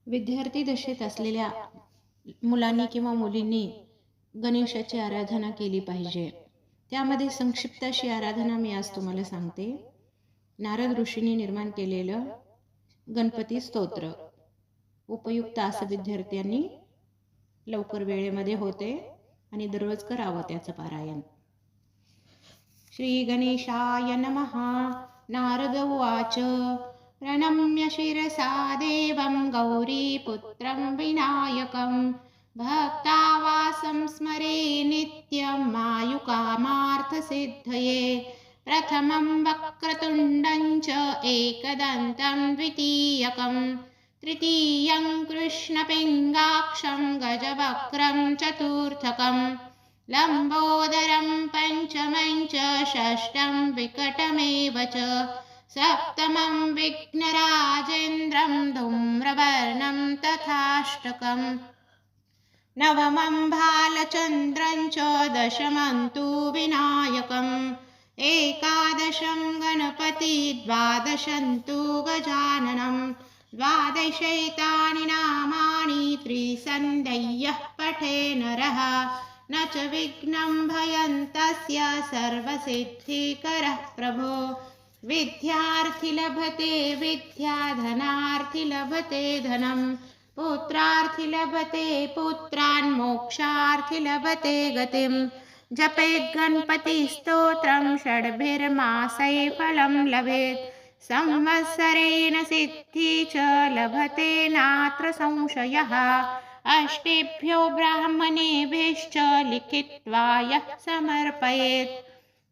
विद्यार्थी दशेत असलेल्या मुलांनी किंवा मुलींनी गणेशाची आराधना केली पाहिजे. त्यामध्ये संक्षिप्त अशी आराधना मी आज तुम्हाला सांगते. नारद ऋषींनी निर्माण केलेलं गणपती स्तोत्र उपयुक्त असं विद्यार्थ्यांनी लवकर वेळेमध्ये होते आणि दररोज करावं त्याचं पारायण. श्री गणेशाय नमः. नारद उवाच प्रणम्य शिरसा देवं गौरीपुत्रं विनायकं भक्तावासं स्मरे नित्यं मायुकामार्थसिद्धये. प्रथमं वक्रतुण्डं च एकदन्तं द्वितीयकं तृतीयं कृष्णपिङ्गाक्षं गजवक्त्रं चतुर्थकं लम्बोदरं पञ्चमं च षष्ठं विकटमेव च सप्तमं विघ्नराजेन्द्रं धूम्रवर्णं तथाष्टकं नवमं भालचन्द्रं च दशमं तु विनायकम् एकादशं गणपति द्वादशं तु गजाननं द्वादशैतानि नामानि त्रिसन्ध्यः पठे नरः न च विघ्नं भयं तस्य सर्वसिद्धिकरः प्रभो. विद्यार्थी लभते विद्या धनार्थी लभते धनं पुत्रार्थी लभते पुत्रान् मोक्षार्थी लभते गतिं. जपेत् गणपतिस्तोत्रं षड्भिर्मासै फलं लभेत् संवत्सरेण सिद्धि च लभते नात्र संशयः. अष्टेभ्यो ब्राह्मणेभ्यश्च लिखित्वा यः समर्पयेत्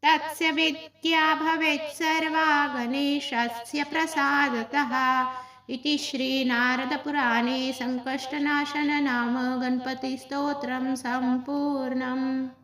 तस्य विद्या भवेत् सर्वा गणेशस्य प्रसादतः. इति श्री नारदपुराणे संकष्टनाशन नाम गणपतिस्तोत्रं सम्पूर्णम्.